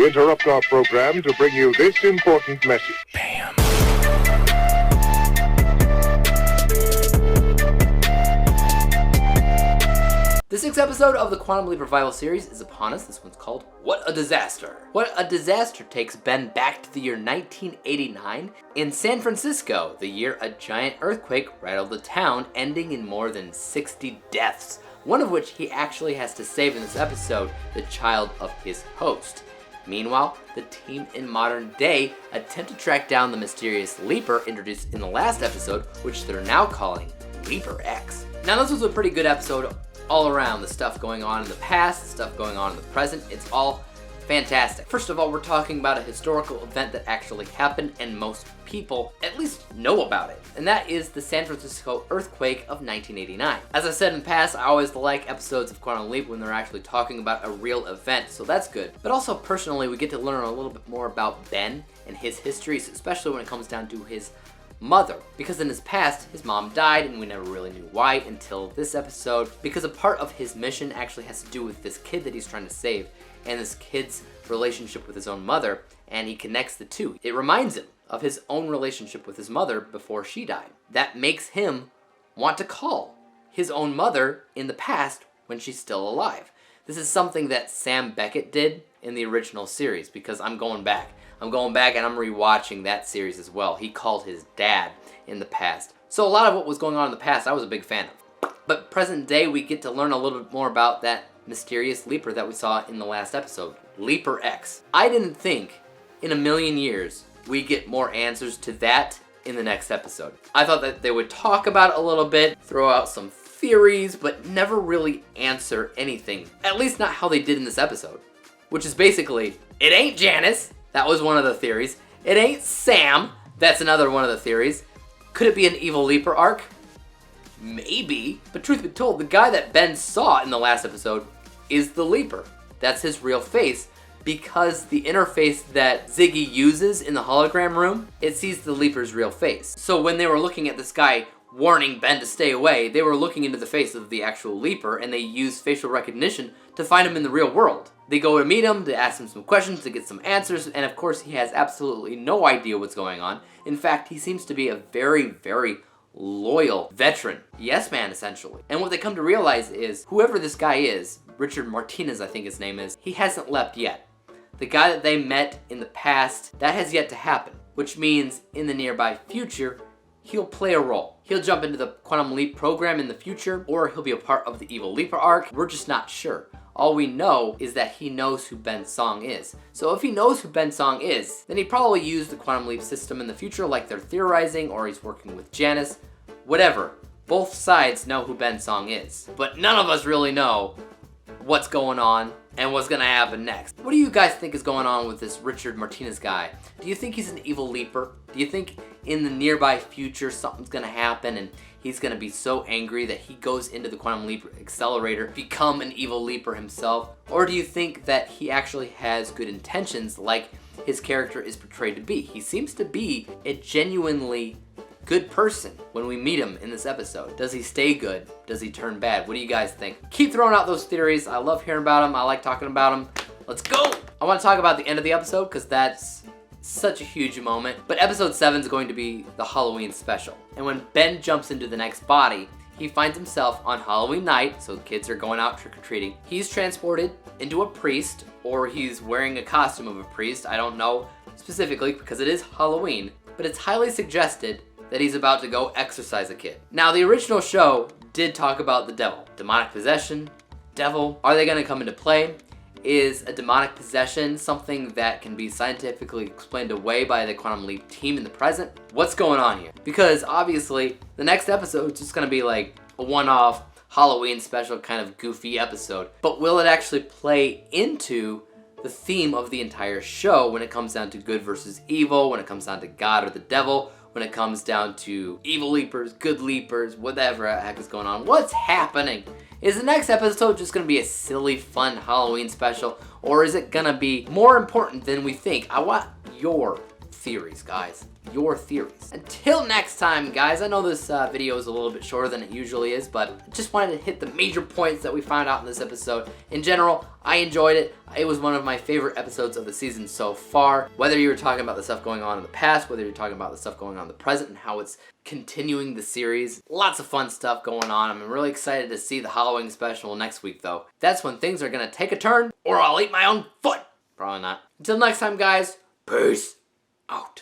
We interrupt our program to bring you this important message. Bam. The sixth episode of the Quantum Leap Revival series is upon us. This one's called What a Disaster. What a Disaster takes Ben back to the year 1989 in San Francisco, the year a giant earthquake rattled the town, ending in more than 60 deaths, one of which he actually has to save in this episode, the child of his host. Meanwhile, the team in modern day attempt to track down the mysterious Leaper introduced in the last episode, which they're now calling Leaper X. Now this was a pretty good episode all around. The stuff going on in the past, the stuff going on in the present, it's all fantastic. First of all, we're talking about a historical event that actually happened and most people at least know about it, and that is the San Francisco earthquake of 1989. As I said in the past, I always like episodes of Quantum Leap when they're actually talking about a real event, so that's good. But also personally, we get to learn a little bit more about Ben and his histories, especially when it comes down to his mother, because in his past his mom died and we never really knew why until this episode, because a part of his mission actually has to do with this kid that he's trying to save and this kid's relationship with his own mother, and he connects the two. It reminds him of his own relationship with his mother before she died. That makes him want to call his own mother in the past when she's still alive. This is something that Sam Beckett did in the original series, because I'm going back and I'm rewatching that series as well. He called his dad in the past. So a lot of what was going on in the past I was a big fan of. But present day we get to learn a little bit more about that mysterious Leaper that we saw in the last episode, Leaper X. I didn't think in a million years we'd get more answers to that in the next episode. I thought that they would talk about it a little bit, throw out some theories, but never really answer anything. At least not how they did in this episode. Which is basically, it ain't Janice. That was one of the theories. It ain't Sam. That's another one of the theories. Could it be an evil Leaper arc? Maybe. But truth be told, the guy that Ben saw in the last episode is the Leaper. That's his real face, because the interface that Ziggy uses in the hologram room, it sees the Leaper's real face. So when they were looking at this guy warning Ben to stay away, they were looking into the face of the actual Leaper, and they used facial recognition to find him in the real world. They go to meet him, to ask him some questions, to get some answers, and of course he has absolutely no idea what's going on. In fact, he seems to be a very, very loyal veteran. Yes man, essentially. And what they come to realize is, whoever this guy is, Richard Martinez I think his name is, he hasn't left yet. The guy that they met in the past, that has yet to happen, which means in the nearby future, he'll play a role. He'll jump into the Quantum Leap program in the future, or he'll be a part of the Evil Leaper arc. We're just not sure. All we know is that he knows who Ben Song is. So if he knows who Ben Song is, then he probably used the Quantum Leap system in the future like they're theorizing, or he's working with Janice. Whatever. Both sides know who Ben Song is. But none of us really know what's going on and what's gonna happen next. What do you guys think is going on with this Richard Martinez guy? Do you think he's an evil Leaper? Do you think in the nearby future something's gonna happen and he's gonna be so angry that he goes into the Quantum Leap accelerator, become an evil Leaper himself? Or do you think that he actually has good intentions like his character is portrayed to be? He seems to be a genuinely good person when we meet him in this episode. Does he stay good? Does he turn bad? What do you guys think? Keep throwing out those theories. I love hearing about them. I like talking about them. Let's go! I want to talk about the end of the episode because that's such a huge moment. But episode 7 is going to be the Halloween special. And when Ben jumps into the next body, he finds himself on Halloween night, so the kids are going out trick-or-treating. He's transported into a priest, or he's wearing a costume of a priest. I don't know specifically because it is Halloween, but it's highly suggested that he's about to go exorcise a kid. Now, the original show did talk about the devil. Demonic possession, devil. Are they gonna come into play? Is a demonic possession something that can be scientifically explained away by the Quantum Leap team in the present? What's going on here? Because obviously, the next episode is just gonna be like a one-off Halloween special kind of goofy episode. But will it actually play into the theme of the entire show when it comes down to good versus evil, when it comes down to God or the devil, when it comes down to evil Leapers, good Leapers, whatever the heck is going on? What's happening? Is the next episode just gonna be a silly, fun Halloween special, or is it gonna be more important than we think? I want your theories, guys. Your theories. Until next time, guys, I know this video is a little bit shorter than it usually is, but just wanted to hit the major points that we found out in this episode. In general, I enjoyed it. It was one of my favorite episodes of the season so far. Whether you were talking about the stuff going on in the past, whether you're talking about the stuff going on in the present and how it's continuing the series. Lots of fun stuff going on. I'm really excited to see the Halloween special next week though. That's when things are gonna take a turn or I'll eat my own foot. Probably not. Until next time guys, peace out.